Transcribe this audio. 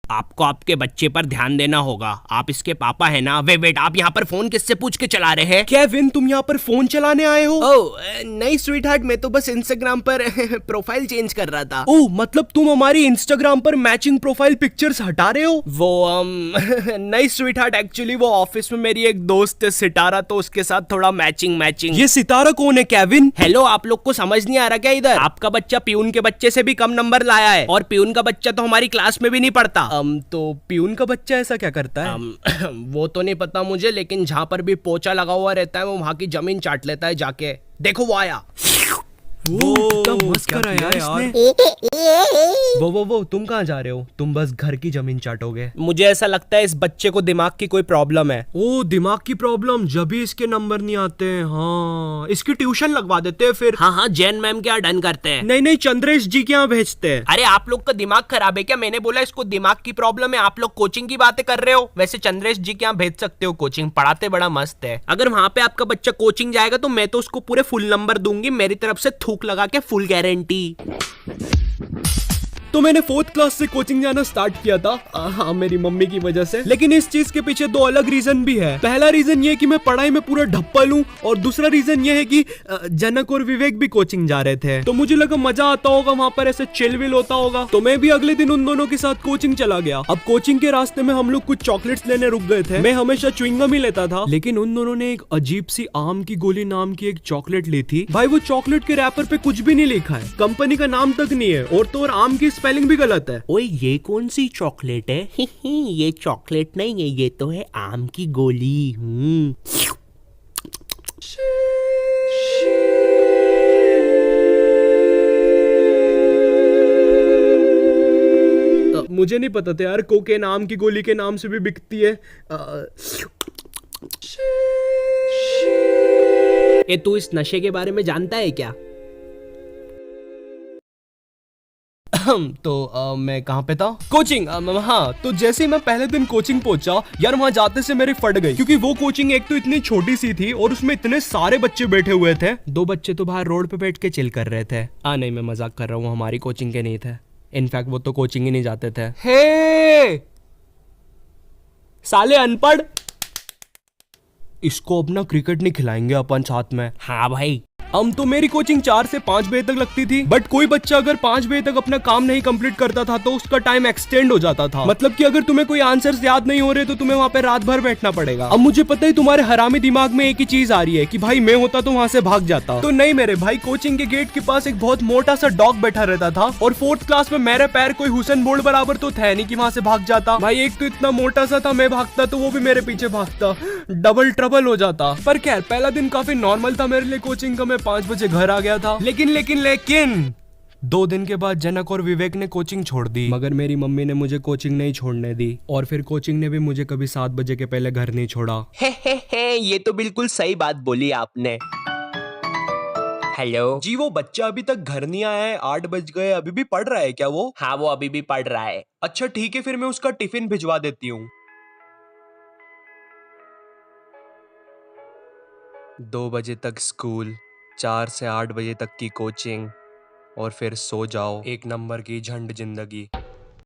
आपको आपके बच्चे पर ध्यान देना होगा। आप इसके पापा है ना? वेट, आप यहाँ पर फोन किससे पूछ के चला रहे हैं? केविन, तुम यहाँ पर फोन चलाने आए हो? ओह नहीं स्वीट हार्ट, मैं तो बस इंस्टाग्राम पर प्रोफाइल चेंज कर रहा था। ओह, मतलब तुम हमारी इंस्टाग्राम पर मैचिंग प्रोफाइल पिक्चर्स हटा रहे हो? वो नहीं स्वीट हार्ट, एक्चुअली वो ऑफिस में मेरी एक दोस्त है सितारा, तो उसके साथ थोड़ा मैचिंग। ये सितारा कौन है केविन? हेलो, आप लोग को समझ नहीं आ रहा क्या इधर? आपका बच्चा पियून के बच्चे से भी कम नंबर लाया है, और पियून का बच्चा तो हमारी क्लास में भी नहीं पढ़ता। तो पियून का बच्चा ऐसा क्या करता है? वो तो नहीं पता मुझे, लेकिन जहाँ पर भी पोछा लगा हुआ रहता है वो वहां की जमीन चाट लेता है जाके। देखो वो आया। वो कितना मस्त करा यार इसने। वो तुम कहाँ जा रहे हो? तुम बस घर की जमीन चाटोगे। मुझे ऐसा लगता है इस बच्चे को दिमाग की कोई प्रॉब्लम है। ओ, दिमाग की प्रॉब्लम, जब भी इसके नंबर नहीं आते हैं। हाँ, इसकी ट्यूशन लगवा देते हैं फिर। हाँ, जैन मैम क्या डन करते हैं। नहीं, चंद्रेश जी के यहाँ भेजते हैं। अरे आप लोग का दिमाग खराब है क्या? मैंने बोला इसको दिमाग की प्रॉब्लम है, आप लोग कोचिंग की बातें कर रहे हो। वैसे चंद्रेश जी के यहाँ भेज सकते हो, कोचिंग पढ़ाते बड़ा मस्त है। अगर वहां पे आपका बच्चा कोचिंग जाएगा तो मैं तो उसको पूरे फुल नंबर दूंगी, मेरी तरफ से थूक लगा के फुल गारंटी। तो मैंने 4th क्लास से कोचिंग जाना स्टार्ट किया था। हाँ, मेरी मम्मी की वजह से। लेकिन इस चीज के पीछे 2 अलग रीजन भी है। पहला रीजन ये कि मैं पढ़ाई में पूरा ढप्पल हूँ, और दूसरा रीजन ये है कि जनक और विवेक भी कोचिंग जा रहे थे, तो मुझे लगा मजा आता होगा, वहाँ पर ऐसे चिल विल होता होगा, तो मैं भी अगले दिन उन दोनों के साथ कोचिंग चला गया। अब कोचिंग के रास्ते में हम लोग कुछ चॉकलेट्स लेने रुक गए थे। मैं हमेशा च्युइंगम ही लेता था, लेकिन उन दोनों ने एक अजीब सी आम की गोली नाम की एक चॉकलेट ली थी। भाई, वो चॉकलेट के रैपर पे कुछ भी नहीं लिखा है, कंपनी का नाम तक नहीं है, और तो और आम की स्पेलिंग भी गलत है। ओए, ये कौन सी चॉकलेट है? ये चॉकलेट नहीं है, ये तो है आम की गोली। मुझे नहीं पता था यार, कोकेन आम की गोली के नाम से भी बिकती है। ये तू इस नशे के बारे में जानता है क्या? तो मैं कहाँ पे था? कोचिंग। हाँ, तो जैसे ही मैं पहले दिन कोचिंग पहुंचा यार, वहाँ जाते से मेरी फट गई, क्योंकि वो कोचिंग एक तो इतनी छोटी सी थी और उसमें इतने सारे बच्चे बैठे हुए थे। 2 बच्चे तो बाहर रोड पे बैठ के चिल कर रहे थे। नहीं, मैं मजाक कर रहा हूँ, हमारी कोचिंग के नहीं थे। इनफैक्ट वो तो कोचिंग ही नहीं जाते थे। हे साले अनपढ़, इसको अपना क्रिकेट नहीं खिलाएंगे अपन साथ में? हाँ भाई। तो मेरी कोचिंग 4 से 5 बजे तक लगती थी, बट कोई बच्चा अगर 5 बजे तक अपना काम नहीं कंप्लीट करता था तो उसका टाइम एक्सटेंड हो जाता था। मतलब कि अगर तुम्हें कोई आंसर्स याद नहीं हो रहे तो तुम्हें वहाँ पे रात भर बैठना पड़ेगा। अब मुझे पता है तुम्हारे हरामी दिमाग में एक ही चीज आ रही है कि भाई मैं होता तो वहाँ से भाग जाता। तो नहीं मेरे भाई, कोचिंग के गेट के पास एक बहुत मोटा सा डॉग बैठा रहता था, और 4th क्लास में मेरे पैर कोई हुसैन बोल्ट बराबर तो थे नहीं कि वहाँ से भाग जाता। भाई, एक तो इतना मोटा सा था, मैं भागता तो वो भी मेरे पीछे भागता, डबल ट्रबल हो जाता। पर खैर, पहला दिन काफी नॉर्मल था मेरे लिए कोचिंग का। मैं 5 बजे घर आ गया था। लेकिन 2 दिन के बाद जनक और विवेक ने कोचिंग छोड़ दी, मगर मेरी मम्मी ने मुझे कोचिंग नहीं छोड़ने दी, और फिर कोचिंग ने भी मुझे कभी 7 बजे के पहले घर नहीं छोड़ा। हे, ये तो बिल्कुल सही बात बोली आपने। हेलो जी, वो बच्चा अभी तक घर नहीं आया है, 8 बज गए, अभी भी पढ़ रहा है क्या वो? हाँ, वो अभी भी पढ़ रहा है। अच्छा ठीक है, फिर मैं उसका टिफिन भिजवा देती हूँ। 2 बजे तक स्कूल, 4 से 8 बजे तक की कोचिंग, और फिर सो जाओ। 1 नंबर की झंड जिंदगी।